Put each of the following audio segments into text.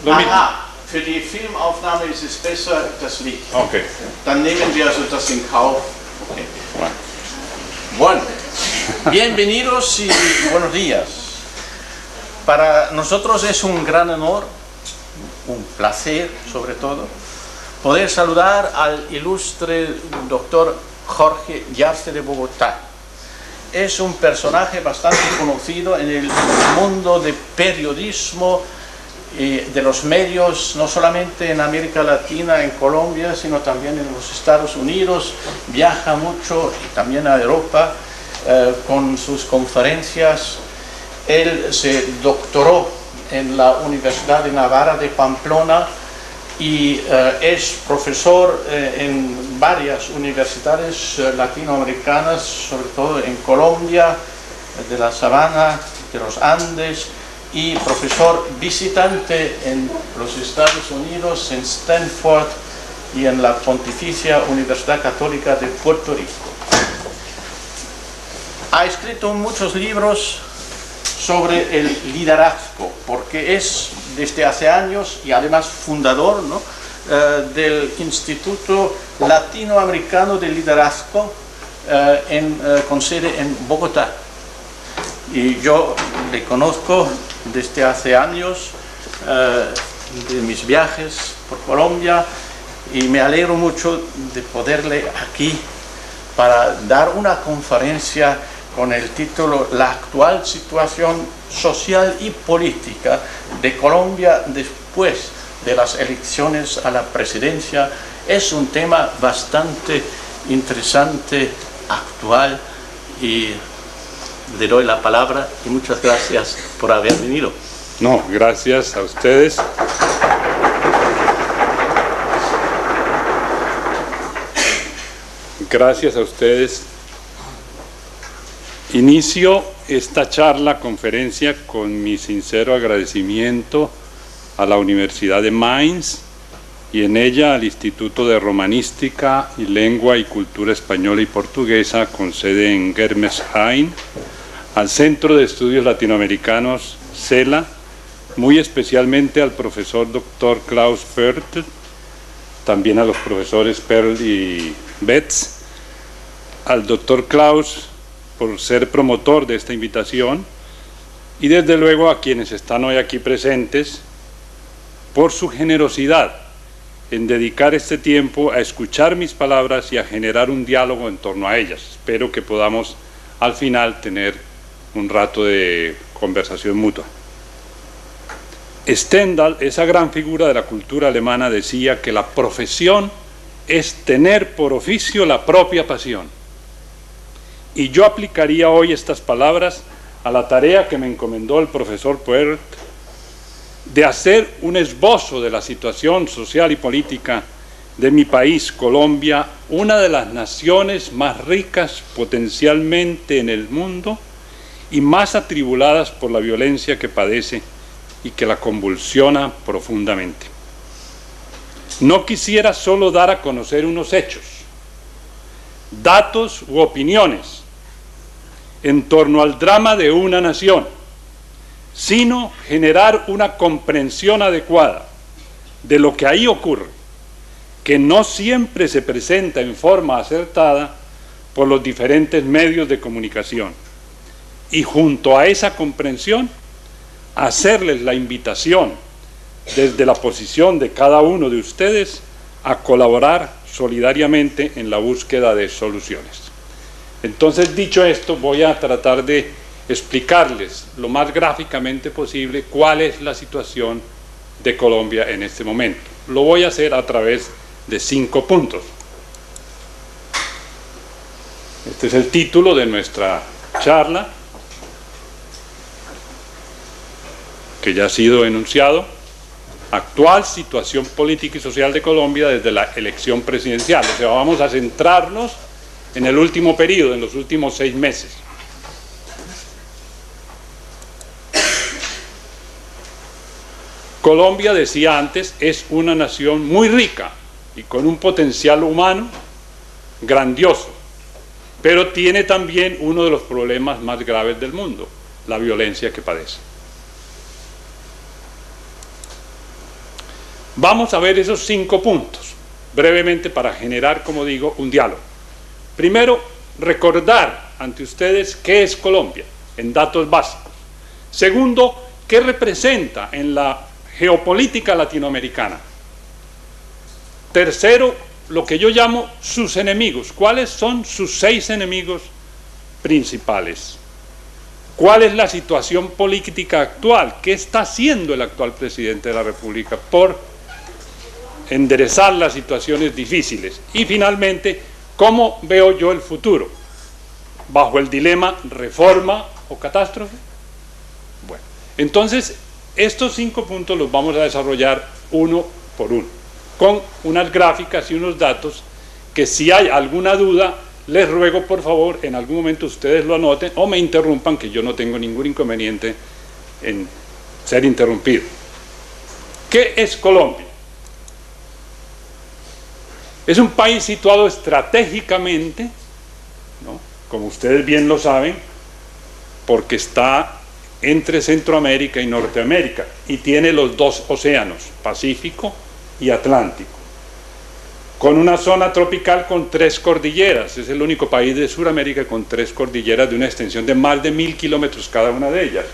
Für die Filmaufnahme ist es besser, das Licht. Okay. Dann nehmen wir also das in Kauf. Okay. Bueno, bienvenidos y buenos días. Para nosotros es un gran honor, un placer sobre todo, poder saludar al ilustre doctor Jorge Yarse de Bogotá. Es un personaje bastante conocido en el mundo del periodismo y de los medios, no solamente en América Latina, en Colombia, sino también en los Estados Unidos. Viaja mucho y también a Europa con sus conferencias. Él se doctoró en la Universidad de Navarra de Pamplona y es profesor en varias universidades latinoamericanas, sobre todo en Colombia, de la Sabana, de los Andes, y profesor visitante en los Estados Unidos, en Stanford y en la Pontificia Universidad Católica de Puerto Rico. Ha escrito muchos libros sobre el liderazgo, porque es desde hace años y además fundador, ¿no?, del Instituto Latinoamericano de Liderazgo con sede en Bogotá. Y yo le conozco desde hace años de mis viajes por Colombia y me alegro mucho de poderle aquí para dar una conferencia con el título La actual situación social y política de Colombia después de las elecciones a la presidencia. Es un tema bastante interesante, actual, y le doy la palabra y muchas gracias por haber venido. No, gracias a ustedes. Gracias a ustedes. Inicio esta conferencia con mi sincero agradecimiento a la Universidad de Mainz y en ella al Instituto de Romanística y Lengua y Cultura Española y Portuguesa con sede en Germersheim, al Centro de Estudios Latinoamericanos CELA, muy especialmente al profesor Dr. Klaus Perl, también a los profesores Perl y Betz, al Dr. Klaus por ser promotor de esta invitación y desde luego a quienes están hoy aquí presentes por su generosidad en dedicar este tiempo a escuchar mis palabras y a generar un diálogo en torno a ellas. Espero que podamos al final tener un rato de conversación mutua. Stendhal, esa gran figura de la cultura alemana, decía que la profesión es tener por oficio la propia pasión. Y yo aplicaría hoy estas palabras a la tarea que me encomendó el profesor Puert de hacer un esbozo de la situación social y política de mi país, Colombia, una de las naciones más ricas potencialmente en el mundo y más atribuladas por la violencia que padece y que la convulsiona profundamente. No quisiera solo dar a conocer unos hechos, datos u opiniones en torno al drama de una nación, sino generar una comprensión adecuada de lo que ahí ocurre, que no siempre se presenta en forma acertada por los diferentes medios de comunicación. Y junto a esa comprensión, hacerles la invitación desde la posición de cada uno de ustedes a colaborar solidariamente en la búsqueda de soluciones. Entonces, dicho esto, voy a tratar de explicarles lo más gráficamente posible cuál es la situación de Colombia en este momento. Lo voy a hacer a través de 5 puntos. Este es el título de nuestra charla, que ya ha sido enunciado: actual situación política y social de Colombia desde la elección presidencial. O sea, vamos a centrarnos en el último periodo, en los últimos 6 meses. Colombia, decía antes, es una nación muy rica y con un potencial humano grandioso, pero tiene también uno de los problemas más graves del mundo: la violencia que padece. Vamos a ver esos 5 puntos, brevemente, para generar, como digo, un diálogo. Primero, recordar ante ustedes qué es Colombia, en datos básicos. Segundo, qué representa en la geopolítica latinoamericana. Tercero, lo que yo llamo sus enemigos. ¿Cuáles son sus 6 enemigos principales? ¿Cuál es la situación política actual? ¿Qué está haciendo el actual presidente de la República por enderezar las situaciones difíciles? Y finalmente, ¿cómo veo yo el futuro? Bajo el dilema reforma o catástrofe. Bueno, entonces estos 5 puntos los vamos a desarrollar uno por uno, con unas gráficas y unos datos que, si hay alguna duda, les ruego por favor en algún momento ustedes lo anoten o me interrumpan, que yo no tengo ningún inconveniente en ser interrumpido. ¿Qué es Colombia? Es un país situado estratégicamente, ¿no?, como ustedes bien lo saben, porque está entre Centroamérica y Norteamérica y tiene los 2 océanos, Pacífico y Atlántico, con una zona tropical con 3 cordilleras. Es el único país de Sudamérica con 3 cordilleras de una extensión de más de 1000 kilómetros cada una de ellas.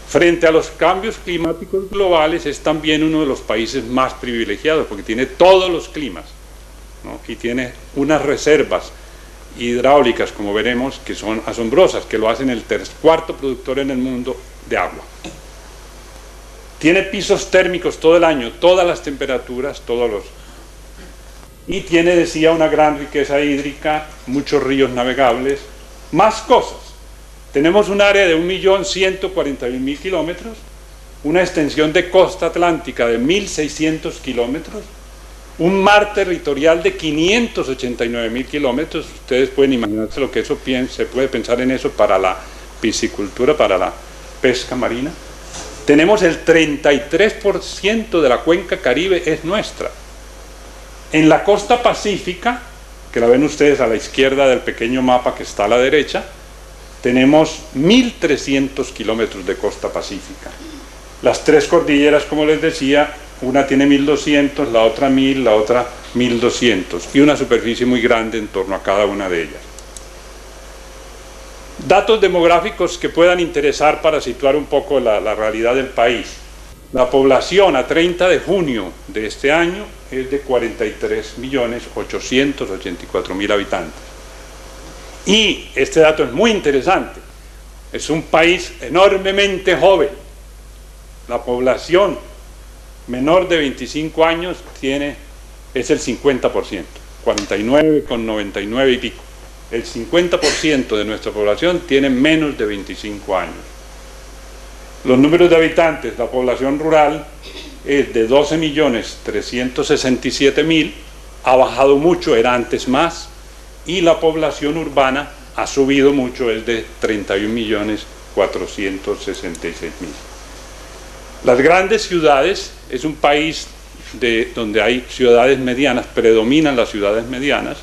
Frente a los cambios climáticos globales, es también uno de los países más privilegiados porque tiene todos los climas, ¿no?, y tiene unas reservas hidráulicas, como veremos, que son asombrosas, que lo hacen el 4º productor en el mundo de agua. Tiene pisos térmicos todo el año, todas las temperaturas, y tiene, decía, una gran riqueza hídrica, muchos ríos navegables, más cosas. Tenemos un área de 1.141.000 kilómetros, una extensión de costa atlántica de 1.600 kilómetros, un mar territorial de 589.000 kilómetros. Ustedes pueden imaginarse lo que eso se puede pensar en eso para la piscicultura, para la pesca marina. Tenemos el 33% de la cuenca Caribe es nuestra. En la costa pacífica, que la ven ustedes a la izquierda del pequeño mapa que está a la derecha, tenemos 1.300 kilómetros de costa pacífica. Las 3 cordilleras, como les decía, una tiene 1.200, la otra 1.000, la otra 1.200, y una superficie muy grande en torno a cada una de ellas. Datos demográficos que puedan interesar para situar un poco la realidad del país. La población a 30 de junio de este año es de 43.884.000 habitantes. Y este dato es muy interesante. Es un país enormemente joven. La población menor de 25 años es el 50%, 49,99 y pico. El 50% de nuestra población tiene menos de 25 años. Los números de habitantes, la población rural es de 12.367.000, ha bajado mucho, era antes más, y la población urbana ha subido mucho, es de 31.466.000. Las grandes ciudades, es un país donde hay ciudades medianas, predominan las ciudades medianas,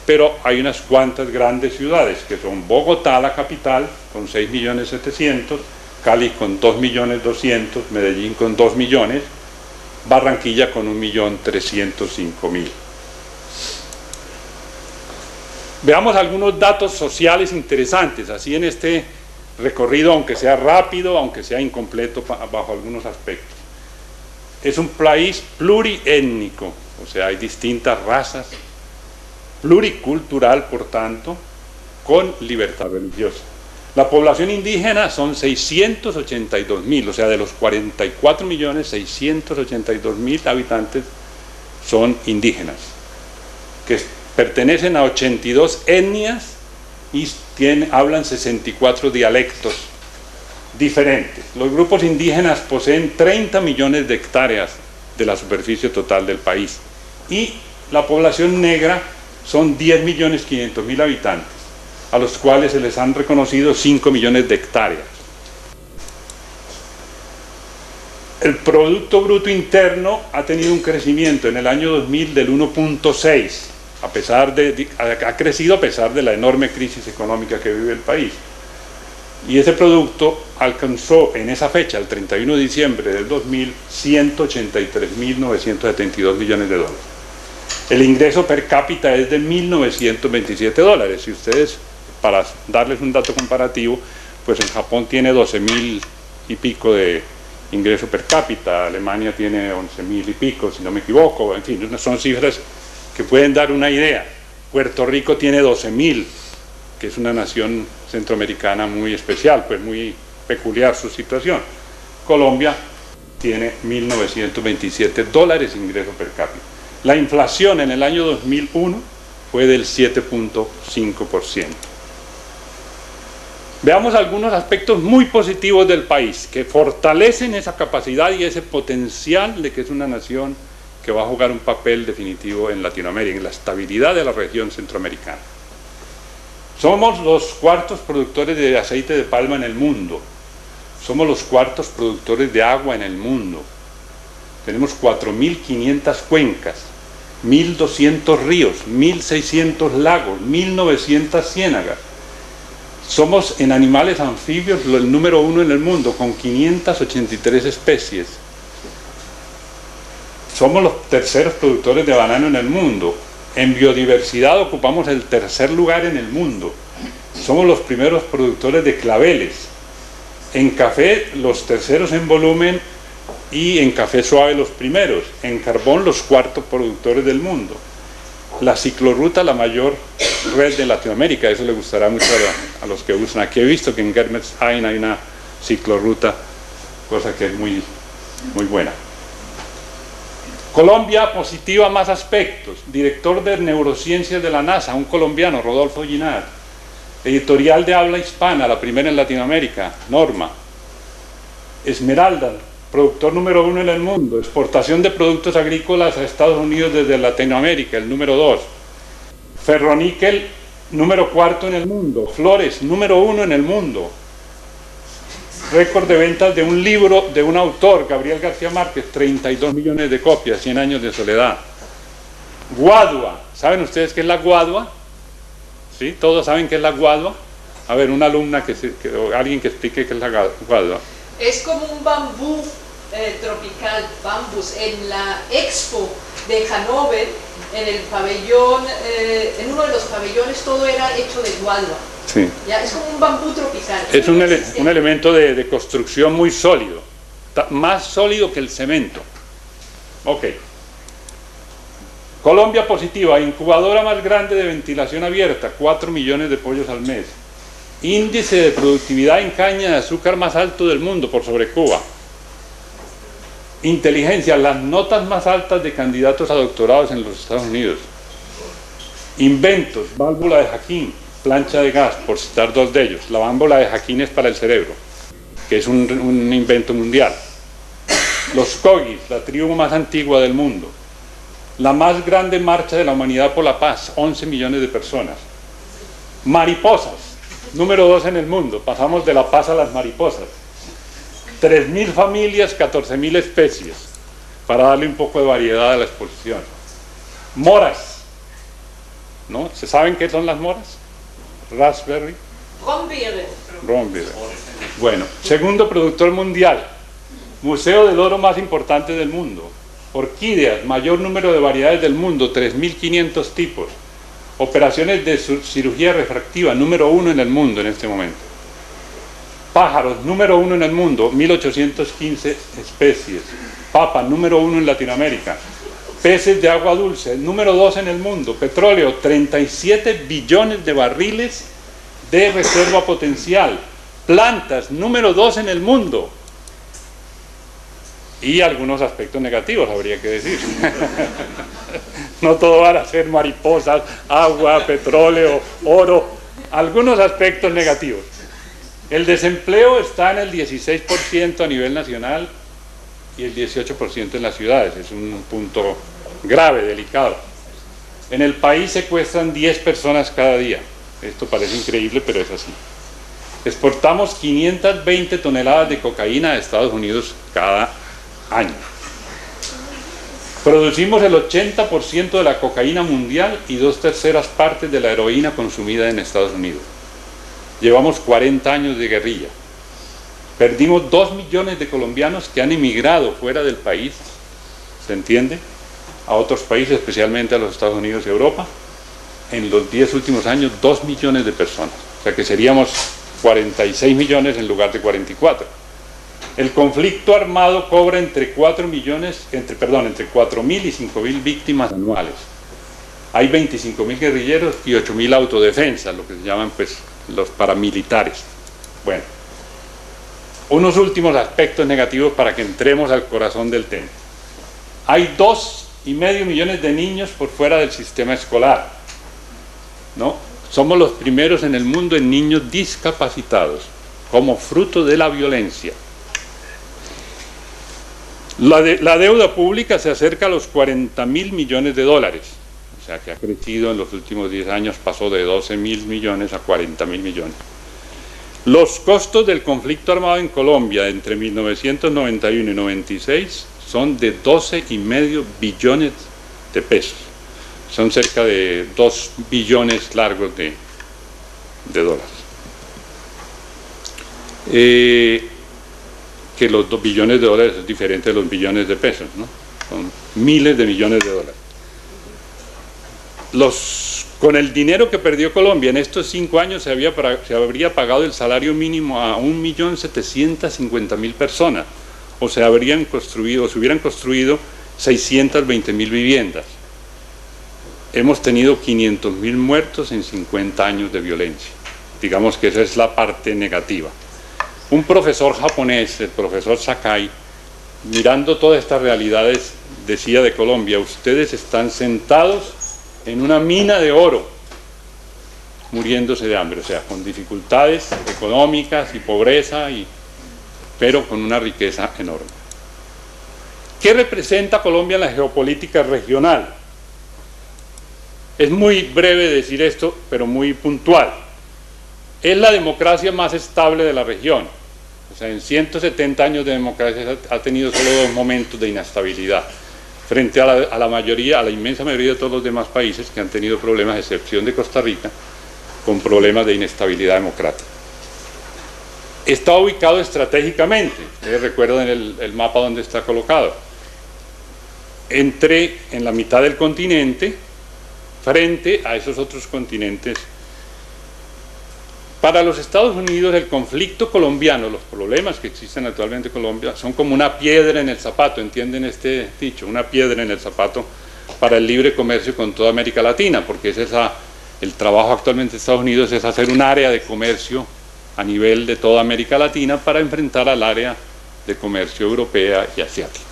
pero hay unas cuantas grandes ciudades, que son Bogotá, la capital, con 6.700.000, Cali con 2.200.000, Medellín con 2 millones, Barranquilla con 1.305.000. Veamos algunos datos sociales interesantes, así en este recorrido, aunque sea rápido, aunque sea incompleto bajo algunos aspectos. Es un país pluriétnico, o sea, hay distintas razas, pluricultural, por tanto, con libertad religiosa. La población indígena son 682.000, o sea, de los 44.682.000 habitantes son indígenas, que pertenecen a 82 etnias y hablan 64 dialectos diferentes. Los grupos indígenas poseen 30 millones de hectáreas de la superficie total del país, y la población negra son 10.500.000 habitantes, a los cuales se les han reconocido 5 millones de hectáreas. El Producto Bruto Interno ha tenido un crecimiento en el año 2000 del 1.6, ha crecido a pesar de la enorme crisis económica que vive el país. Y ese producto alcanzó en esa fecha, el 31 de diciembre del 2000, 183.972 millones de dólares. El ingreso per cápita es de 1.927 dólares. Si ustedes, para darles un dato comparativo, pues en Japón tiene 12.000 y pico de ingreso per cápita, Alemania tiene 11.000 y pico, si no me equivoco, en fin, son cifras que pueden dar una idea. Puerto Rico tiene 12.000, que es una nación centroamericana muy especial, pues muy peculiar su situación. Colombia tiene 1.927 dólares ingreso per cápita. La inflación en el año 2001 fue del 7.5%. Veamos algunos aspectos muy positivos del país que fortalecen esa capacidad y ese potencial de que es una nación que va a jugar un papel definitivo en Latinoamérica, en la estabilidad de la región centroamericana. Somos los cuartos productores de aceite de palma en el mundo. Somos los cuartos productores de agua en el mundo. Tenemos 4.500 cuencas, 1.200 ríos, 1.600 lagos, 1.900 ciénagas. Somos en animales anfibios el número 1 en el mundo, con 583 especies. Somos los terceros productores de banano en el mundo. En biodiversidad ocupamos el tercer lugar en el mundo. Somos los primeros productores de claveles. En café los terceros en volumen y en café suave los primeros. En carbón los cuartos productores del mundo. La ciclorruta, la mayor red de Latinoamérica, eso le gustará mucho a los que usan. Aquí he visto que en Germersheim hay una ciclorruta, cosa que es muy, muy buena. Colombia, positiva más aspectos. Director de neurociencias de la NASA, un colombiano, Rodolfo Ginás. Editorial de habla hispana, la primera en Latinoamérica, Norma. Esmeralda, productor número 1 en el mundo. Exportación de productos agrícolas a Estados Unidos desde Latinoamérica, el número 2. Ferroníquel, número 4 en el mundo. Flores, número 1 en el mundo. Récord de ventas de un libro de un autor, Gabriel García Márquez, 32 millones de copias, 100 años de soledad. Guadua, ¿saben ustedes qué es la guadua? ¿Sí? ¿Todos saben qué es la guadua? A ver, una alumna, o alguien que explique qué es la guadua. Es como un bambú tropical, bambus, en la Expo de Hannover, en el pabellón, en uno de los pabellones todo era hecho de guadua. Sí. Ya, es como un bambú tropical. Es un elemento de construcción muy sólido, más sólido que el cemento. Ok. Colombia positiva, incubadora más grande de ventilación abierta, 4 millones de pollos al mes. Índice de productividad en caña de azúcar más alto del mundo por sobre Cuba. Inteligencia, las notas más altas de candidatos a doctorados en los Estados Unidos. Inventos, válvula de Jacquin, plancha de gas, por citar dos de ellos. La válvula de Jacquin es para el cerebro, que es un invento mundial. Los Kogis, la tribu más antigua del mundo. La más grande marcha de la humanidad por la paz, 11 millones de personas. Mariposas, número 2 en el mundo, pasamos de la paz a las mariposas. 3.000 familias, 14.000 especies, para darle un poco de variedad a la exposición. Moras, ¿no? ¿Se saben qué son las moras? Raspberry. Brombeere. Bueno, segundo productor mundial, museo del oro más importante del mundo. Orquídeas, mayor número de variedades del mundo, 3.500 tipos. Operaciones de cirugía refractiva, número 1 en el mundo en este momento. Pájaros, número 1 en el mundo, 1.815 especies. Papa, número 1 en Latinoamérica. Peces de agua dulce, número 2 en el mundo. Petróleo, 37 billones de barriles de reserva potencial. Plantas, número 2 en el mundo. Y algunos aspectos negativos, habría que decir. No todo va a ser mariposas, agua, petróleo, oro. Algunos aspectos negativos. El desempleo está en el 16% a nivel nacional y el 18% en las ciudades. Es un punto grave, delicado. En el país secuestran 10 personas cada día. Esto parece increíble, pero es así. Exportamos 520 toneladas de cocaína a Estados Unidos cada año. Producimos el 80% de la cocaína mundial y 2/3 partes de la heroína consumida en Estados Unidos. Llevamos 40 años de guerrilla. Perdimos 2 millones de colombianos que han emigrado fuera del país, ¿se entiende?, a otros países, especialmente a los Estados Unidos y Europa. En los 10 últimos años, 2 millones de personas. O sea que seríamos 46 millones en lugar de 44. El conflicto armado cobra entre 4.000 y 5.000 víctimas anuales. Hay 25.000 guerrilleros y 8.000 autodefensas, lo que se llaman pues los paramilitares. Bueno, unos últimos aspectos negativos para que entremos al corazón del tema. Hay 2,5 millones de niños por fuera del sistema escolar, ¿no? Somos los primeros en el mundo en niños discapacitados, como fruto de la violencia. La deuda pública se acerca a los 40.000 millones de dólares, o sea que ha crecido en los últimos 10 años, pasó de 12.000 millones a 40.000 millones. Los costos del conflicto armado en Colombia entre 1991 y 96 son de 12,5 billones de pesos. Son cerca de 2 billones largos de dólares. Que los 2 billones de dólares es diferente de los billones de pesos, ¿no? Son miles de millones de dólares. Con el dinero que perdió Colombia en estos 5 años se habría pagado el salario mínimo a 1.750.000 personas, o se hubieran construido 620.000 viviendas. Hemos tenido 500.000 muertos en 50 años de violencia. Digamos que esa es la parte negativa. Un profesor japonés, el profesor Sakai, mirando todas estas realidades, decía de Colombia: ustedes están sentados en una mina de oro, muriéndose de hambre, o sea, con dificultades económicas y pobreza, pero con una riqueza enorme. ¿Qué representa Colombia en la geopolítica regional? Es muy breve decir esto, pero muy puntual. Es la democracia más estable de la región. O sea, en 170 años de democracia ha tenido solo 2 momentos de inestabilidad, frente a la inmensa mayoría de todos los demás países que han tenido problemas, a excepción de Costa Rica, con problemas de inestabilidad democrática. Está ubicado estratégicamente, ustedes recuerdan el mapa donde está colocado, en la mitad del continente, frente a esos otros continentes. Para los Estados Unidos, el conflicto colombiano, los problemas que existen actualmente en Colombia, son como una piedra en el zapato, ¿entienden este dicho? Una piedra en el zapato para el libre comercio con toda América Latina, porque el trabajo actualmente de Estados Unidos es hacer un área de comercio a nivel de toda América Latina para enfrentar al área de comercio europea y asiática.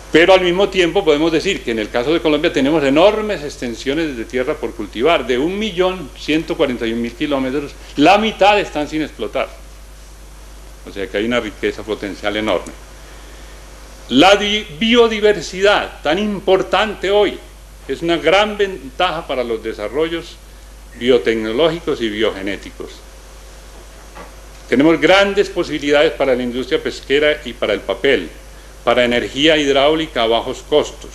Pero al mismo tiempo podemos decir que en el caso de Colombia tenemos enormes extensiones de tierra por cultivar, de 1.141.000 kilómetros, la mitad están sin explotar. O sea que hay una riqueza potencial enorme. La biodiversidad, tan importante hoy, es una gran ventaja para los desarrollos biotecnológicos y biogenéticos. Tenemos grandes posibilidades para la industria pesquera y para el papel, para energía hidráulica a bajos costos,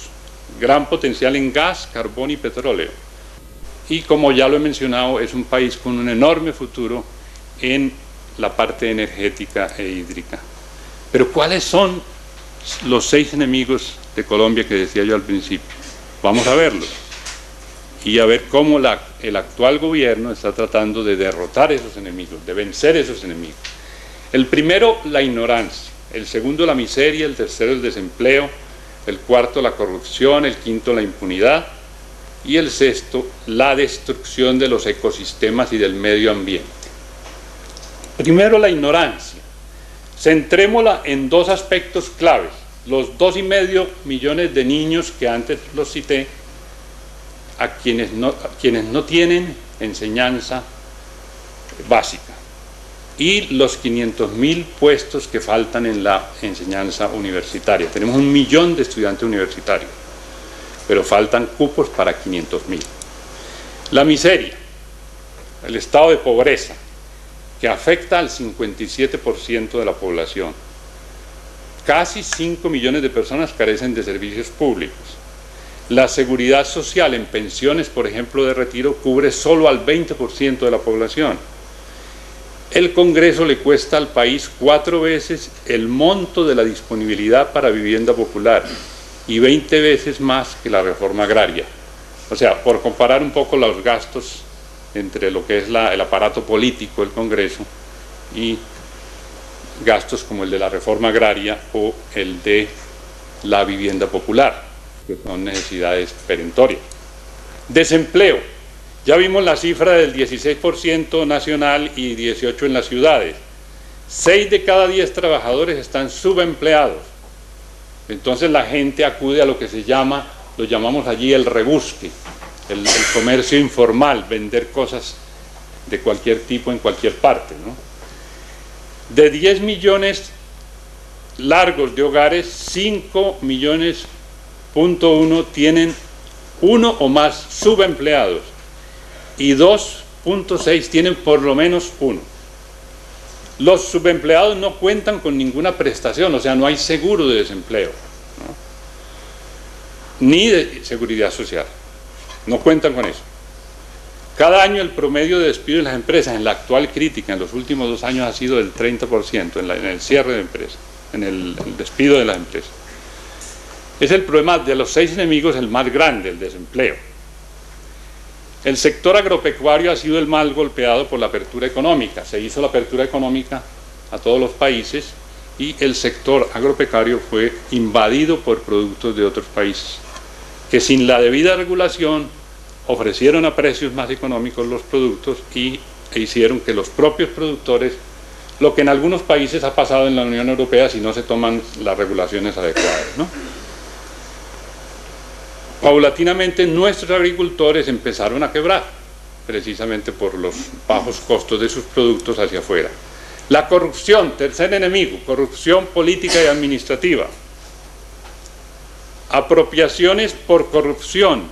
gran potencial en gas, carbón y petróleo. Y como ya lo he mencionado, es un país con un enorme futuro en la parte energética e hídrica. Pero ¿cuáles son los 6 enemigos de Colombia que decía yo al principio? Vamos a verlos y a ver cómo el actual gobierno está tratando de derrotar esos enemigos, de vencer esos enemigos. El primero, la ignorancia. El segundo, la miseria. El tercero, el desempleo. El cuarto, la corrupción. El quinto, la impunidad. Y el sexto, la destrucción de los ecosistemas y del medio ambiente. Primero, la ignorancia. Centrémosla en 2 aspectos claves. Los 2,5 millones de niños que antes los cité, a quienes no tienen enseñanza básica. Y los 500.000 puestos que faltan en la enseñanza universitaria. Tenemos 1 millón de estudiantes universitarios, pero faltan cupos para 500.000. La miseria, el estado de pobreza, que afecta al 57% de la población. Casi 5 millones de personas carecen de servicios públicos. La seguridad social en pensiones, por ejemplo, de retiro, cubre solo al 20% de la población. El Congreso le cuesta al país 4 veces el monto de la disponibilidad para vivienda popular y 20 veces más que la reforma agraria. O sea, por comparar un poco los gastos entre lo que es el aparato político del Congreso y gastos como el de la reforma agraria o el de la vivienda popular, que son necesidades perentorias. Desempleo. Ya vimos la cifra del 16% nacional y 18% en las ciudades. 6 de cada 10 trabajadores están subempleados. Entonces la gente acude a lo que se llama, lo llamamos allí el rebusque, el comercio informal, vender cosas de cualquier tipo en cualquier parte, ¿no? De 10 millones largos de hogares, 5,1 millones tienen 1 o más subempleados y 2,6 tienen por lo menos 1. Los subempleados no cuentan con ninguna prestación, o sea, no hay seguro de desempleo, ¿no? Ni de seguridad social, no cuentan con eso. Cada año el promedio de despido en las empresas, en la actual crítica, en los últimos 2 años ha sido del 30% en el cierre de empresas, en el despido de las empresas. Es el problema de los 6 enemigos el más grande, el desempleo. El sector agropecuario ha sido el más golpeado por la apertura económica. Se hizo la apertura económica a todos los países y el sector agropecuario fue invadido por productos de otros países, que sin la debida regulación ofrecieron a precios más económicos los productos e hicieron que los propios productores, lo que en algunos países ha pasado en la Unión Europea si no se toman las regulaciones adecuadas, ¿no? Paulatinamente nuestros agricultores empezaron a quebrar, precisamente por los bajos costos de sus productos hacia afuera. La corrupción, tercer enemigo, corrupción política y administrativa. Apropiaciones por corrupción,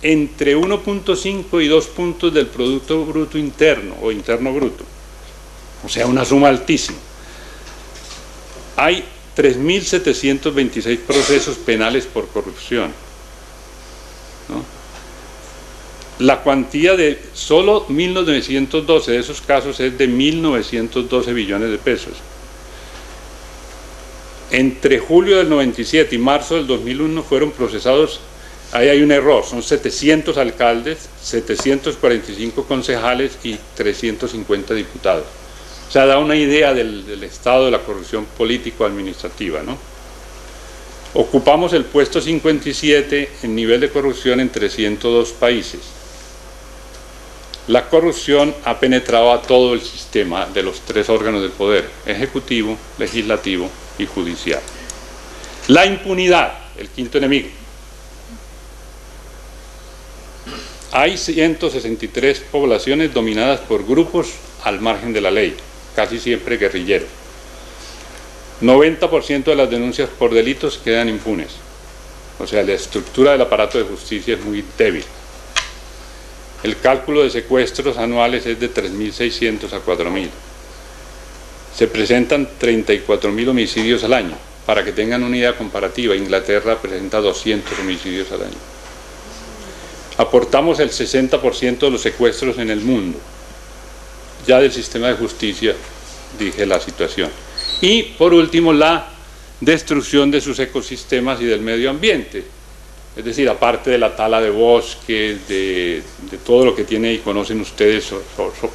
entre 1,5 y 2 puntos del Producto Bruto Interno o Interno Bruto, o sea, una suma altísima. Hay 3.726 procesos penales por corrupción, ¿no? La cuantía de solo 1.912 de esos casos es de 1.912 billones de pesos. Entre julio del 97 y marzo del 2001 fueron procesados, ahí hay un error, son 700 alcaldes, 745 concejales y 350 diputados. O sea, da una idea del estado de la corrupción político-administrativa, ¿no? Ocupamos el puesto 57 en nivel de corrupción entre 102 países. La corrupción ha penetrado a todo el sistema de los 3 órganos del poder, ejecutivo, legislativo y judicial. La impunidad, el quinto enemigo. Hay 163 poblaciones dominadas por grupos al margen de la ley, casi siempre guerrilleros. 90% de las denuncias por delitos quedan impunes. O sea, la estructura del aparato de justicia es muy débil. El cálculo de secuestros anuales es de 3.600 a 4.000. Se presentan 34.000 homicidios al año. Para que tengan una idea comparativa, Inglaterra presenta 200 homicidios al año. Aportamos el 60% de los secuestros en el mundo. Ya del sistema de justicia dije la situación. Y por último, la destrucción de sus ecosistemas y del medio ambiente. Es decir, aparte de la tala de bosques, de todo lo que tiene y conocen ustedes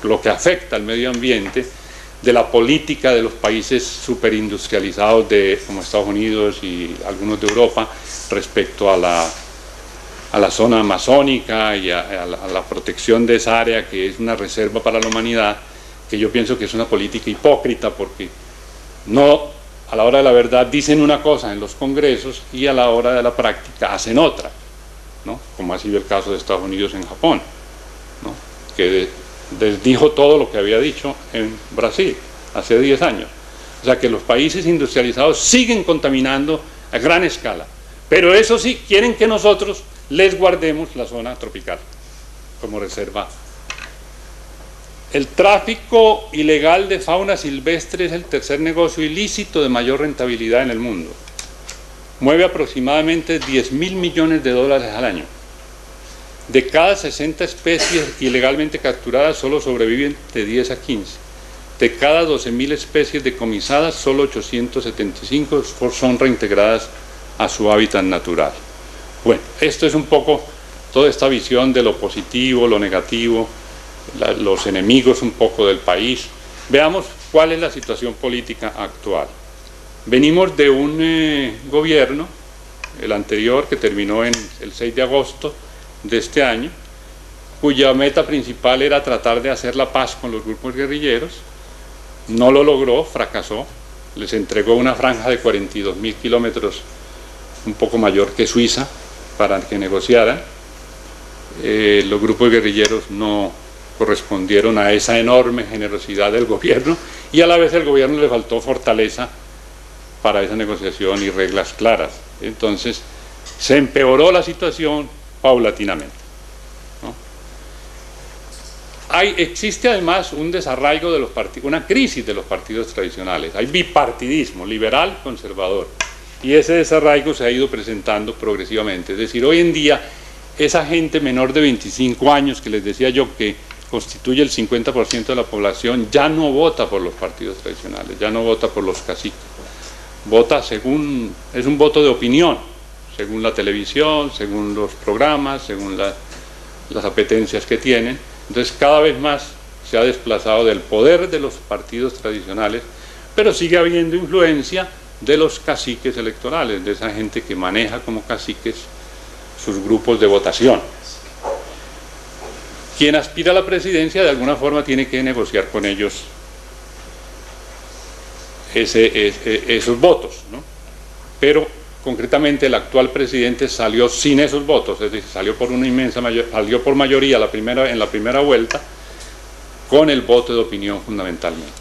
lo que afecta al medio ambiente, de la política de los países superindustrializados como Estados Unidos y algunos de Europa respecto a la zona amazónica y a la protección de esa área que es una reserva para la humanidad, que yo pienso que es una política hipócrita porque no, a la hora de la verdad dicen una cosa en los congresos y a la hora de la práctica hacen otra, ¿no? Como ha sido el caso de Estados Unidos en Japón, ¿no? Que desdijo todo lo que había dicho en Brasil hace 10 años. O sea que los países industrializados siguen contaminando a gran escala, pero eso sí, quieren que nosotros les guardemos la zona tropical como reserva. El tráfico ilegal de fauna silvestre es el tercer negocio ilícito de mayor rentabilidad en el mundo. mueve aproximadamente 10.000 millones de dólares al año. De cada 60 especies ilegalmente capturadas, solo sobreviven de 10 a 15. De cada 12.000 especies decomisadas, solo 875 son reintegradas a su hábitat natural. Bueno, esto es un poco toda esta visión de lo positivo, lo negativo, los enemigos un poco del país. Veamos cuál es la situación política actual. Venimos de un gobierno, el anterior, que terminó el 6 de agosto de este año, cuya meta principal era tratar de hacer la paz con los grupos guerrilleros. No lo logró, fracasó, les entregó una franja de 42.000 kilómetros, un poco mayor que Suiza, para que negociaran. Los grupos guerrilleros no correspondieron a esa enorme generosidad del gobierno, y a la vez el gobierno le faltó fortaleza para esa negociación y reglas claras. Entonces se empeoró la situación paulatinamente, ¿no? Existe además un desarraigo de los partidos, una crisis de los partidos tradicionales. Hay bipartidismo, liberal, conservador, y ese desarraigo se ha ido presentando progresivamente. Es decir, hoy en día esa gente menor de 25 años que les decía yo que constituye el 50% de la población ya no vota por los partidos tradicionales, ya no vota por los caciques, vota según, es un voto de opinión, según la televisión, según los programas, según las apetencias que tienen. Entonces cada vez más se ha desplazado del poder de los partidos tradicionales, pero sigue habiendo influencia de los caciques electorales, de esa gente que maneja como caciques sus grupos de votación. Quien aspira a la presidencia de alguna forma tiene que negociar con ellos esos votos, ¿no? Pero concretamente el actual presidente salió sin esos votos, es decir, salió por una inmensa salió por mayoría en la primera vuelta, con el voto de opinión fundamentalmente.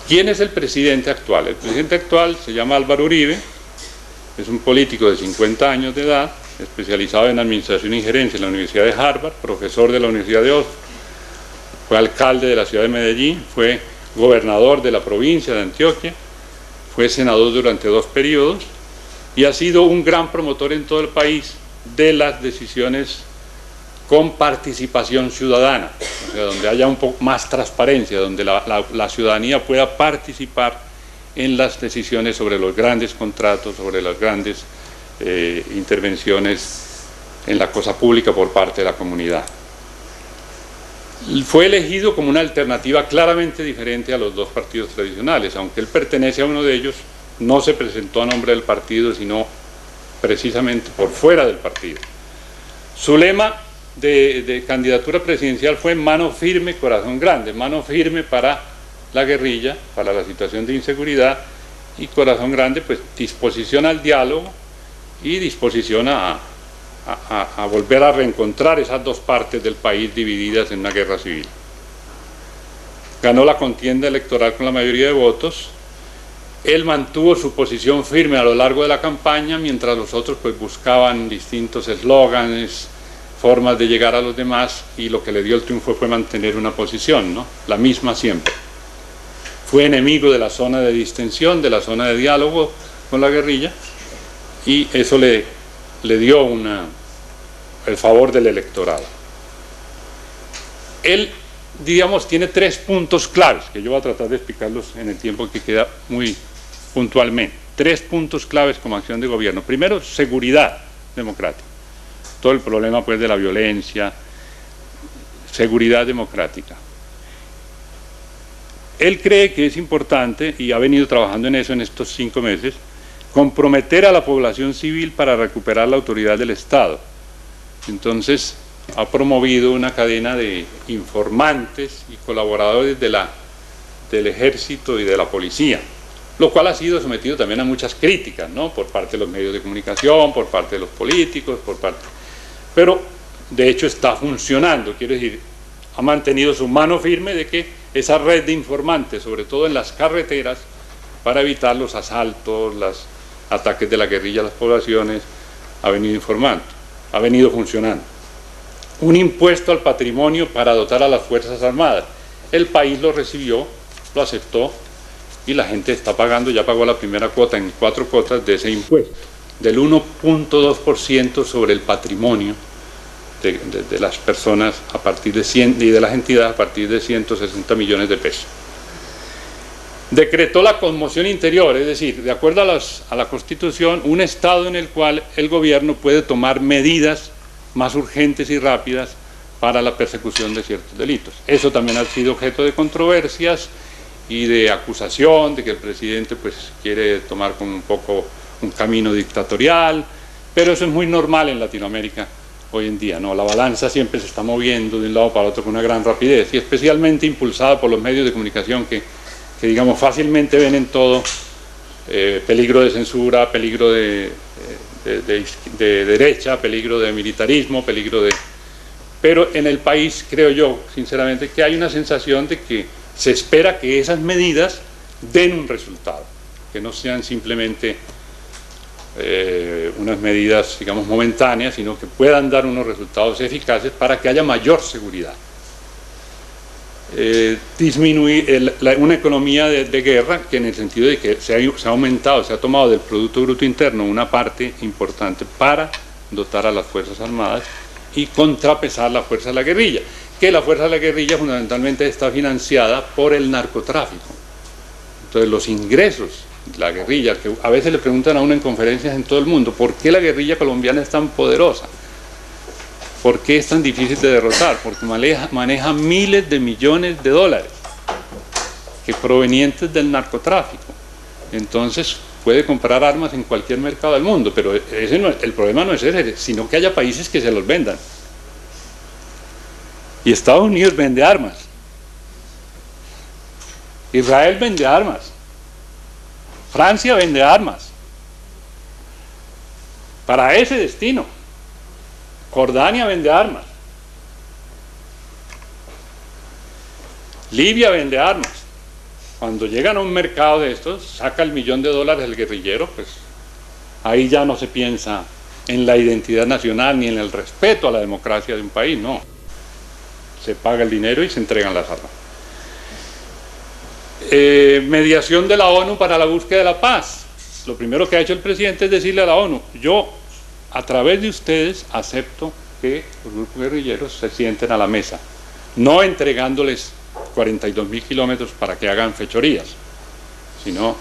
¿Quién es el presidente actual? El presidente actual se llama Álvaro Uribe, es un político de 50 años de edad, especializado en administración y gerencia en la Universidad de Harvard, profesor de la Universidad de Oxford, fue alcalde de la ciudad de Medellín, fue gobernador de la provincia de Antioquia, fue senador durante 2 periodos y ha sido un gran promotor en todo el país de las decisiones con participación ciudadana, o sea, donde haya un poco más transparencia, donde la ciudadanía pueda participar en las decisiones sobre los grandes contratos, sobre las grandes intervenciones en la cosa pública por parte de la comunidad. Fue elegido como una alternativa claramente diferente a los 2 partidos tradicionales, aunque él pertenece a uno de ellos, no se presentó a nombre del partido, sino precisamente por fuera del partido. Su lema de candidatura presidencial fue mano firme, corazón grande, mano firme para la guerrilla, para la situación de inseguridad, y corazón grande, pues disposición al diálogo y disposición a volver a reencontrar esas 2 partes del país divididas en una guerra civil. Ganó la contienda electoral con la mayoría de votos. Él mantuvo su posición firme a lo largo de la campaña, mientras los otros pues buscaban distintos eslóganes, formas de llegar a los demás, y lo que le dio el triunfo fue mantener una posición, ¿no? La misma siempre. Fue enemigo de la zona de distensión, de la zona de diálogo con la guerrilla, y eso le dio el favor del electorado. Él, digamos, tiene 3 puntos claves, que yo voy a tratar de explicarlos en el tiempo que queda muy puntualmente. 3 puntos claves como acción de gobierno. Primero, seguridad democrática. Todo el problema pues de la violencia, seguridad democrática. Él cree que es importante, y ha venido trabajando en eso en estos 5 meses, comprometer a la población civil para recuperar la autoridad del Estado. Entonces ha promovido una cadena de informantes y colaboradores del ejército y de la policía, lo cual ha sido sometido también a muchas críticas, ¿no? Por parte de los medios de comunicación, por parte de los políticos, pero de hecho está funcionando, quiero decir, ha mantenido su mano firme de que esa red de informantes, sobre todo en las carreteras, para evitar los asaltos, los ataques de la guerrilla a las poblaciones, ha venido informando, ha venido funcionando. Un impuesto al patrimonio para dotar a las Fuerzas Armadas. El país lo recibió, lo aceptó, y la gente está pagando, ya pagó la primera cuota en 4 cuotas de ese impuesto, del 1.2% sobre el patrimonio de las personas a partir de 100 y de las entidades a partir de 160 millones de pesos. Decretó la conmoción interior, es decir, de acuerdo a la Constitución, un estado en el cual el gobierno puede tomar medidas más urgentes y rápidas para la persecución de ciertos delitos. Eso también ha sido objeto de controversias y de acusación de que el presidente pues quiere tomar como un poco un camino dictatorial, pero eso es muy normal en Latinoamérica hoy en día, ¿no? La balanza siempre se está moviendo de un lado para otro con una gran rapidez y especialmente impulsada por los medios de comunicación que digamos fácilmente ven en todo peligro de censura, peligro de derecha, peligro de militarismo, peligro de... Pero en el país creo yo sinceramente que hay una sensación de que se espera que esas medidas den un resultado, que no sean simplemente unas medidas digamos momentáneas, sino que puedan dar unos resultados eficaces para que haya mayor seguridad. Disminuir una economía de guerra, que en el sentido de que se ha aumentado, se ha tomado del Producto Bruto Interno una parte importante para dotar a las Fuerzas Armadas y contrapesar la fuerza de la guerrilla, que la fuerza de la guerrilla fundamentalmente está financiada por el narcotráfico. Entonces los ingresos de la guerrilla, que a veces le preguntan a uno en conferencias en todo el mundo, ¿por qué la guerrilla colombiana es tan poderosa? ¿Por qué es tan difícil de derrotar? Porque maneja miles de millones de dólares que provenientes del narcotráfico. Entonces puede comprar armas en cualquier mercado del mundo, pero el problema no es ese, sino que haya países que se los vendan. Y Estados Unidos vende armas. Israel vende armas. Francia vende armas. Para ese destino. Jordania vende armas. Libia vende armas. Cuando llegan a un mercado de estos, saca $1 millón el guerrillero, pues ahí ya no se piensa en la identidad nacional ni en el respeto a la democracia de un país, no. Se paga el dinero y se entregan las armas. Mediación de la ONU para la búsqueda de la paz. Lo primero que ha hecho el presidente es decirle a la ONU, yo a través de ustedes acepto que los grupos guerrilleros se sienten a la mesa, no entregándoles 42.000 kilómetros para que hagan fechorías, sino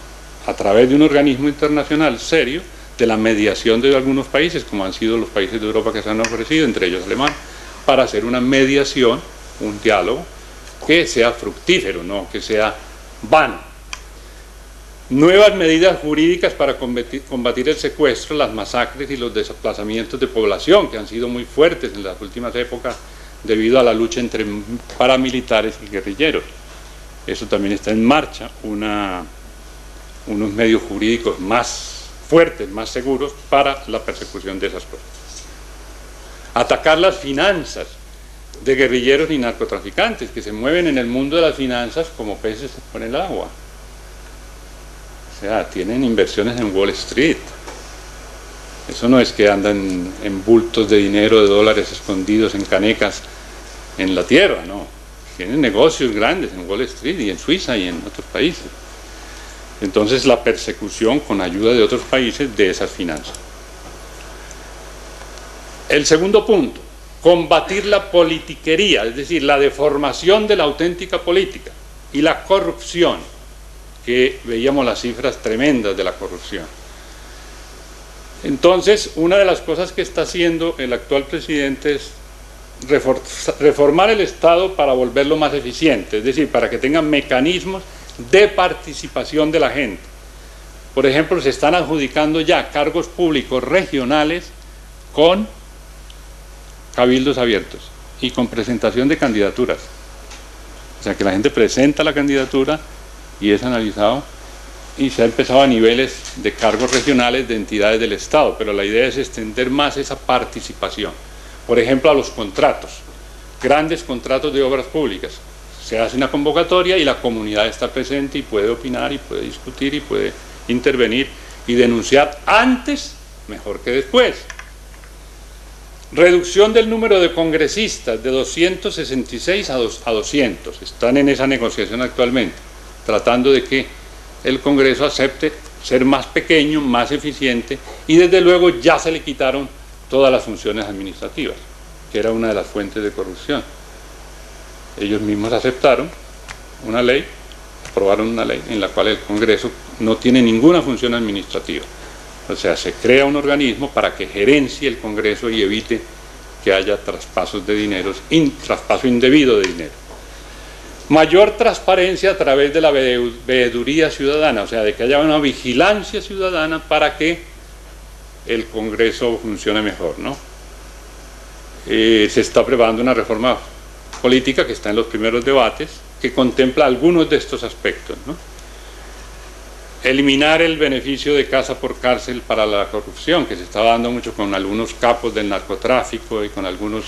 a través de un organismo internacional serio de la mediación de algunos países, como han sido los países de Europa que se han ofrecido, entre ellos Alemania, para hacer una mediación, un diálogo que sea fructífero, no que sea vano. Nuevas medidas jurídicas para combatir el secuestro, las masacres y los desplazamientos de población, que han sido muy fuertes en las últimas épocas debido a la lucha entre paramilitares y guerrilleros. Eso también está en marcha, unos medios jurídicos más fuertes, más seguros para la persecución de esas cosas. Atacar las finanzas de guerrilleros y narcotraficantes que se mueven en el mundo de las finanzas como peces en el agua. O sea, tienen inversiones en Wall Street. Eso no es que andan en bultos de dinero, de dólares escondidos en canecas en la tierra, no. Tienen negocios grandes en Wall Street y en Suiza y en otros países. Entonces la persecución con ayuda de otros países de esas finanzas. El segundo punto, combatir la politiquería, es decir, la deformación de la auténtica política y la corrupción, que veíamos las cifras tremendas de la corrupción. Entonces, una de las cosas que está haciendo el actual presidente es reformar el Estado para volverlo más eficiente, es decir, para que tenga mecanismos de participación de la gente. Por ejemplo, se están adjudicando ya cargos públicos regionales con cabildos abiertos y con presentación de candidaturas. O sea, que la gente presenta la candidatura y es analizado, y se ha empezado a niveles de cargos regionales de entidades del Estado, pero la idea es extender más esa participación. Por ejemplo, a los contratos, grandes contratos de obras públicas. Se hace una convocatoria y la comunidad está presente y puede opinar y puede discutir y puede intervenir y denunciar antes, mejor que después. Reducción del número de congresistas de 266 a 200. Están en esa negociación actualmente, tratando de que el Congreso acepte ser más pequeño, más eficiente, y desde luego ya se le quitaron todas las funciones administrativas, que era una de las fuentes de corrupción. Ellos mismos aceptaron una ley, aprobaron una ley en la cual el Congreso no tiene ninguna función administrativa. O sea, se crea un organismo para que gerencie el Congreso y evite que haya traspasos de dinero, traspaso indebido de dinero. Mayor transparencia a través de la veeduría ciudadana, o sea, de que haya una vigilancia ciudadana para que el Congreso funcione mejor, ¿no? Se está preparando una reforma política que está en los primeros debates, que contempla algunos de estos aspectos, ¿no? Eliminar el beneficio de casa por cárcel para la corrupción, que se está dando mucho con algunos capos del narcotráfico y con algunos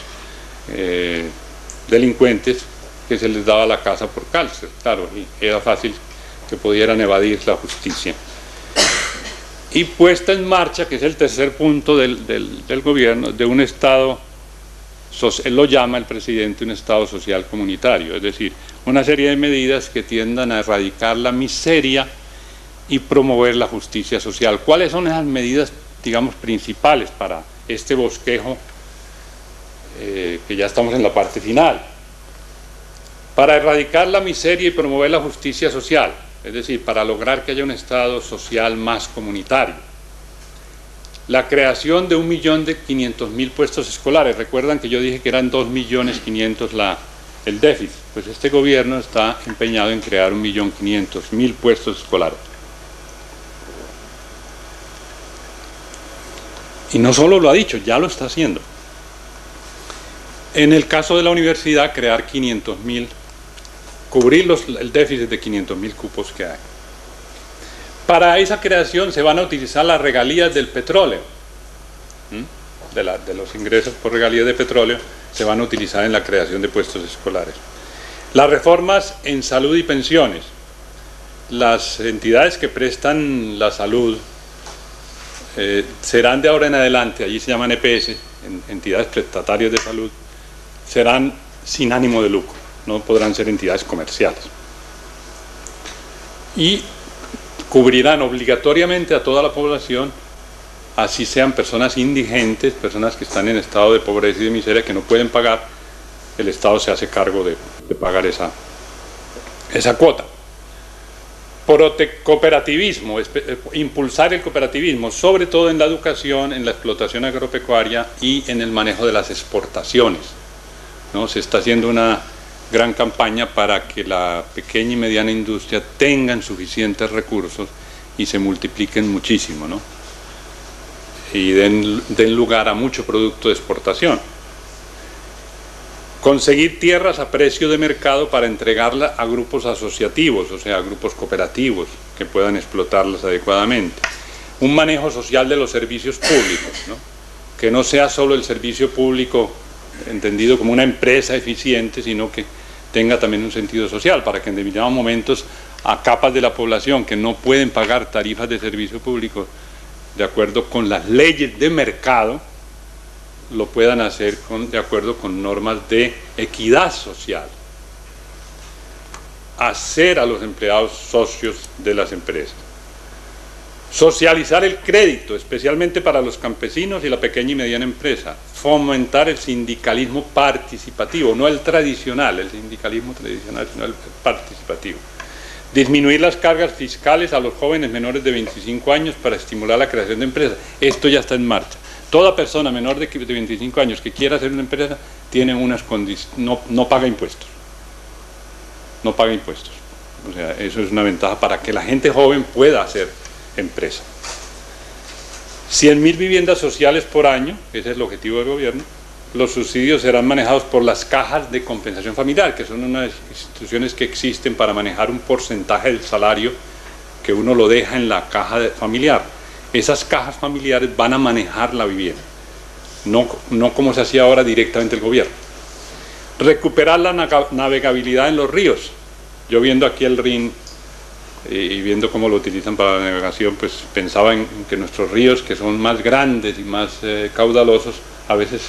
delincuentes, que se les daba la casa por cárcel, claro, y era fácil que pudieran evadir la justicia. Y puesta en marcha, que es el tercer punto del gobierno, de un Estado, él lo llama el presidente un Estado social comunitario, es decir, una serie de medidas que tiendan a erradicar la miseria y promover la justicia social. ¿Cuáles son esas medidas, digamos, principales para este bosquejo, que ya estamos en la parte final? Para erradicar la miseria y promover la justicia social, es decir, para lograr que haya un Estado social más comunitario. La creación de 1.500.000 puestos escolares. Recuerdan que yo dije que eran 2.500.000 el déficit. Pues este gobierno está empeñado en crear 1.500.000 puestos escolares. Y no solo lo ha dicho, ya lo está haciendo. En el caso de la universidad, crear 500.000, cubrir el déficit de 500.000 cupos que hay. Para esa creación se van a utilizar las regalías del petróleo, de los ingresos por regalías de petróleo, se van a utilizar en la creación de puestos escolares. Las reformas en salud y pensiones. Las entidades que prestan la salud serán de ahora en adelante, allí se llaman EPS, entidades prestatarias de salud, serán sin ánimo de lucro, no podrán ser entidades comerciales. Y cubrirán obligatoriamente a toda la población, así sean personas indigentes, personas que están en estado de pobreza y de miseria, que no pueden pagar, el Estado se hace cargo de pagar esa cuota. Cooperativismo, impulsar el cooperativismo, sobre todo en la educación, en la explotación agropecuaria y en el manejo de las exportaciones, ¿no? Se está haciendo una gran campaña para que la pequeña y mediana industria tengan suficientes recursos y se multipliquen muchísimo, ¿no? Y den lugar a mucho producto de exportación. Conseguir tierras a precio de mercado para entregarla a grupos asociativos, o sea, a grupos cooperativos que puedan explotarlas adecuadamente. Un manejo social de los servicios públicos, ¿no? Que no sea solo el servicio público entendido como una empresa eficiente, sino que tenga también un sentido social, para que en determinados momentos a capas de la población que no pueden pagar tarifas de servicio público de acuerdo con las leyes de mercado, lo puedan hacer de acuerdo con normas de equidad social. Hacer a los empleados socios de las empresas. Socializar el crédito, especialmente para los campesinos y la pequeña y mediana empresa. Fomentar el sindicalismo participativo, no el tradicional, el sindicalismo tradicional, sino el participativo. Disminuir las cargas fiscales a los jóvenes menores de 25 años para estimular la creación de empresas. Esto ya está en marcha. Toda persona menor de 25 años que quiera hacer una empresa tiene unas condiciones, no paga impuestos. No paga impuestos. O sea, eso es una ventaja para que la gente joven pueda hacer empresa. 100.000 viviendas sociales por año, ese es el objetivo del gobierno. Los subsidios serán manejados por las cajas de compensación familiar, que son unas instituciones que existen para manejar un porcentaje del salario que uno lo deja en la caja familiar. Esas cajas familiares van a manejar la vivienda, no como se hacía ahora directamente el gobierno. Recuperar la navegabilidad en los ríos. Yo viendo aquí el Rin y viendo cómo lo utilizan para la navegación, pues pensaba en que nuestros ríos, que son más grandes y más caudalosos, a veces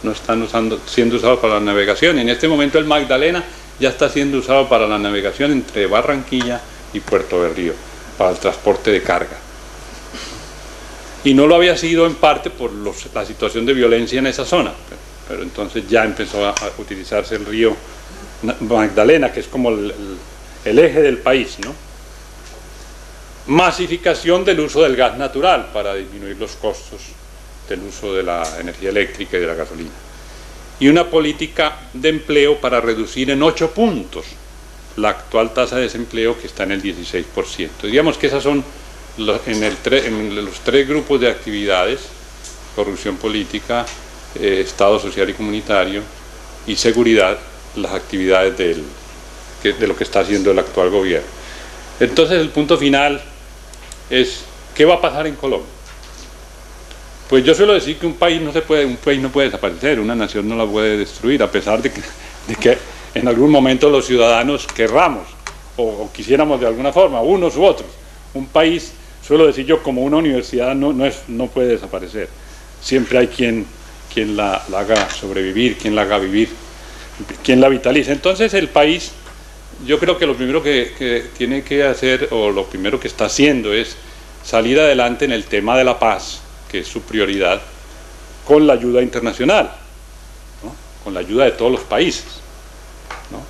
no están siendo usados para la navegación. En este momento el Magdalena ya está siendo usado para la navegación entre Barranquilla y Puerto Berrío. para el transporte de carga. Y no lo había sido en parte por la situación de violencia en esa zona, pero entonces ya empezó a utilizarse el río Magdalena, que es como el eje del país, ¿no? Masificación del uso del gas natural para disminuir los costos del uso de la energía eléctrica y de la gasolina. Y una política de empleo para reducir en 8 puntos la actual tasa de desempleo, que está en el 16%. Digamos que esas son en los 3 grupos de actividades: corrupción política, Estado social y comunitario y seguridad, las actividades de lo que está haciendo el actual gobierno. Entonces el punto final es: ¿qué va a pasar en Colombia? Pues yo suelo decir que un país no puede desaparecer, una nación no la puede destruir, a pesar de que en algún momento los ciudadanos querramos o quisiéramos de alguna forma, unos u otros. Un país, suelo decir yo, como una universidad no puede desaparecer. Siempre hay quien la haga sobrevivir, quien la haga vivir, quien la vitalice. Entonces el país, yo creo que lo primero que tiene que hacer, o lo primero que está haciendo, es salir adelante en el tema de la paz, que es su prioridad, con la ayuda internacional, ¿no? Con la ayuda de todos los países, ¿no?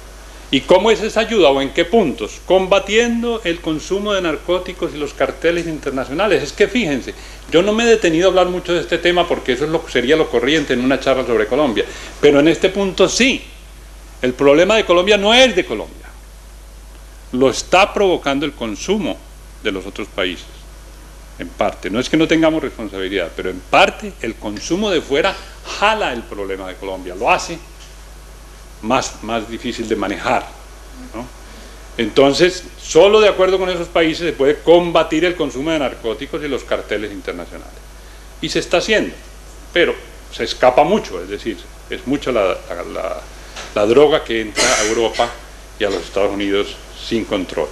¿Y cómo es esa ayuda o en qué puntos? Combatiendo el consumo de narcóticos y los carteles internacionales. Es que fíjense, yo no me he detenido a hablar mucho de este tema porque eso sería lo corriente en una charla sobre Colombia, pero en este punto sí. El problema de Colombia no es de Colombia, lo está provocando el consumo de los otros países. En parte, no es que no tengamos responsabilidad, pero en parte el consumo de fuera jala el problema de Colombia, lo hace más difícil de manejar, ¿no? Entonces, solo de acuerdo con esos países se puede combatir el consumo de narcóticos y los carteles internacionales. Y se está haciendo, pero se escapa mucho, es decir, es mucha la droga que entra a Europa y a los Estados Unidos sin control.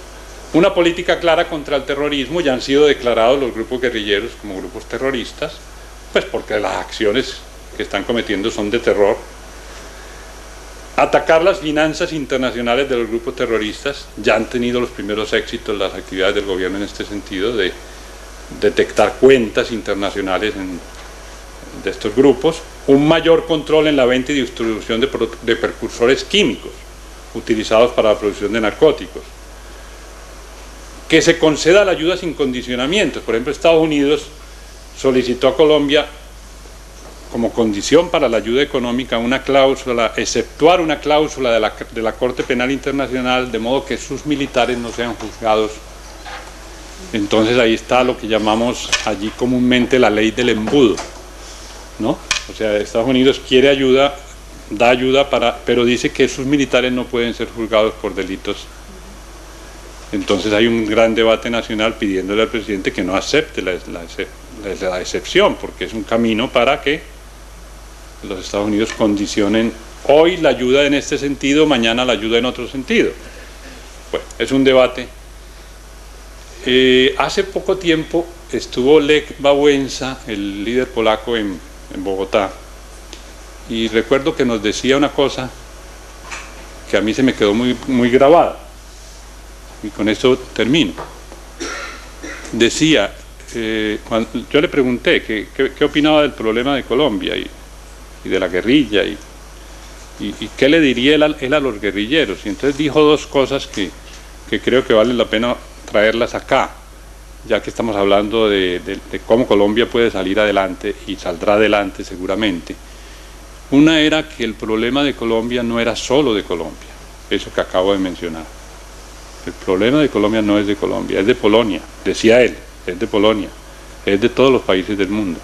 Una política clara contra el terrorismo: ya han sido declarados los grupos guerrilleros como grupos terroristas, pues porque las acciones que están cometiendo son de terror. Atacar las finanzas internacionales de los grupos terroristas: ya han tenido los primeros éxitos las actividades del gobierno en este sentido, de detectar cuentas internacionales de estos grupos. Un mayor control en la venta y distribución de precursores químicos utilizados para la producción de narcóticos. Que se conceda la ayuda sin condicionamientos. Por ejemplo, Estados Unidos solicitó a Colombia, como condición para la ayuda económica, una cláusula, exceptuar una cláusula de la Corte Penal Internacional, de modo que sus militares no sean juzgados. Entonces ahí está lo que llamamos allí comúnmente la ley del embudo, ¿no? O sea, Estados Unidos quiere ayuda, da ayuda pero dice que sus militares no pueden ser juzgados por delitos. Entonces hay un gran debate nacional pidiéndole al presidente que no acepte la excepción, porque es un camino para que los Estados Unidos condicionen hoy la ayuda en este sentido, mañana la ayuda en otro sentido. Bueno, es un debate. Hace poco tiempo estuvo Lech Wałęsa, el líder polaco, en Bogotá, y recuerdo que nos decía una cosa que a mí se me quedó muy grabada. Y con eso termino. Decía, yo le pregunté qué opinaba del problema de Colombia y de la guerrilla y qué le diría él a los guerrilleros. Y entonces dijo 2 cosas que creo que vale la pena traerlas acá, ya que estamos hablando de cómo Colombia puede salir adelante, y saldrá adelante seguramente. Una era que el problema de Colombia no era solo de Colombia, eso que acabo de mencionar. El problema de Colombia no es de Colombia, es de Polonia, decía él, es de Polonia, es de todos los países del mundo,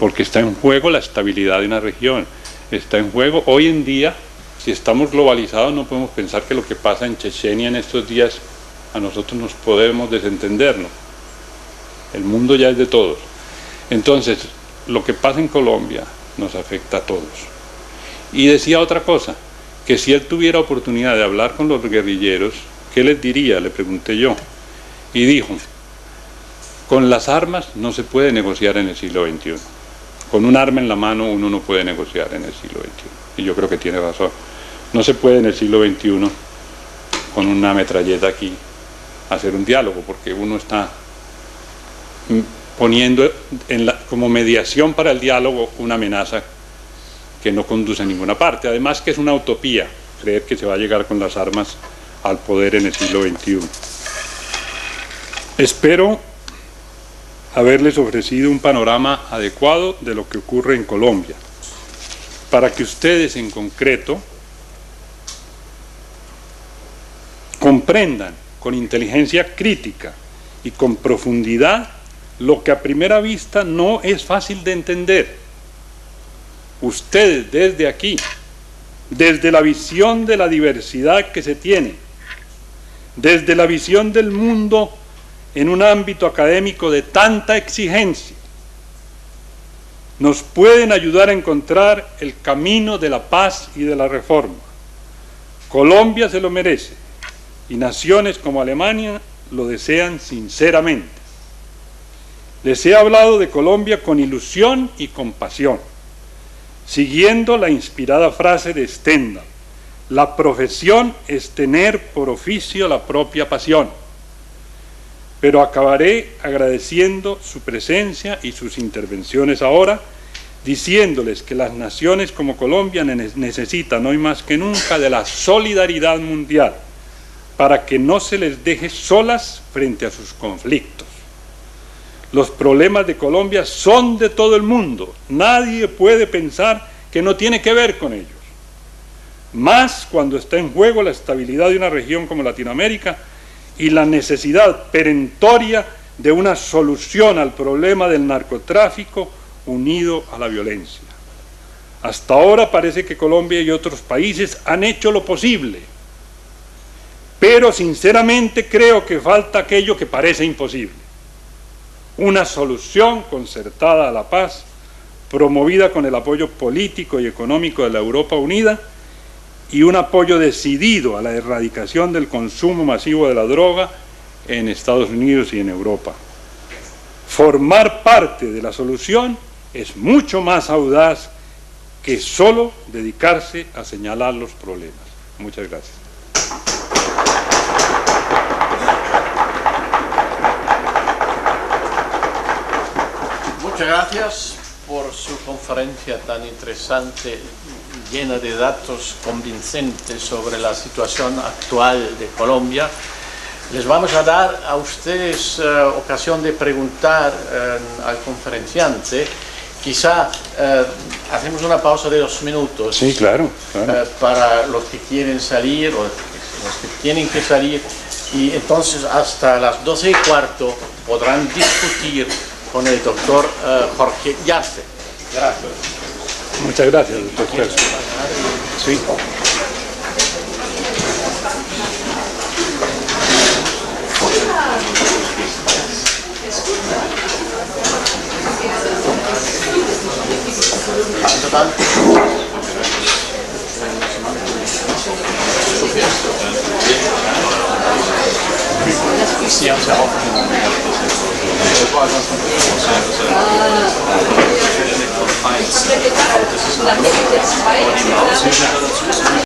porque está en juego la estabilidad de una región, está en juego hoy en día. Si estamos globalizados, no podemos pensar que lo que pasa en Chechenia en estos días a nosotros nos podemos desentendernos. El mundo ya es de todos. Entonces, lo que pasa en Colombia nos afecta a todos. Y decía otra cosa, que si él tuviera oportunidad de hablar con los guerrilleros, ¿qué les diría?, le pregunté yo. Y dijo: con las armas no se puede negociar en el siglo XXI. Con un arma en la mano uno no puede negociar en el siglo XXI. Y yo creo que tiene razón. No se puede en el siglo XXI con una metralleta aquí hacer un diálogo, porque uno está poniendo como mediación para el diálogo una amenaza que no conduce a ninguna parte. Además que es una utopía creer que se va a llegar con las armas al poder en el siglo XXI. Espero haberles ofrecido un panorama adecuado de lo que ocurre en Colombia, para que ustedes en concreto comprendan con inteligencia crítica y con profundidad lo que a primera vista no es fácil de entender. Ustedes desde aquí, desde la visión de la diversidad que se tiene, desde la visión del mundo en un ámbito académico de tanta exigencia, nos pueden ayudar a encontrar el camino de la paz y de la reforma. Colombia se lo merece y naciones como Alemania lo desean sinceramente. Les he hablado de Colombia con ilusión y compasión, siguiendo la inspirada frase de Stendhal: la profesión es tener por oficio la propia pasión. Pero acabaré agradeciendo su presencia y sus intervenciones ahora, diciéndoles que las naciones como Colombia necesitan hoy más que nunca de la solidaridad mundial para que no se les deje solas frente a sus conflictos. Los problemas de Colombia son de todo el mundo, nadie puede pensar que no tiene que ver con ellos. Más cuando está en juego la estabilidad de una región como Latinoamérica y la necesidad perentoria de una solución al problema del narcotráfico unido a la violencia. Hasta ahora parece que Colombia y otros países han hecho lo posible, pero sinceramente creo que falta aquello que parece imposible: una solución concertada a la paz, promovida con el apoyo político y económico de la Europa Unida y un apoyo decidido a la erradicación del consumo masivo de la droga en Estados Unidos y en Europa. Formar parte de la solución es mucho más audaz que solo dedicarse a señalar los problemas. Muchas gracias. Muchas gracias por su conferencia tan interesante, llena de datos convincentes sobre la situación actual de Colombia. Les vamos a dar a ustedes ocasión de preguntar al conferenciante. Quizá hacemos una pausa de 2 minutos. Sí, claro. Para los que quieren salir o los que tienen que salir, y entonces hasta las 12:15 podrán discutir con el doctor Jorge Yarse. Gracias. Muchas gracias, doctor. Sí. Sie haben es ja aufgenommen gehabt, das war ganz aber das ist ein Loch, aber die Maus dazu ist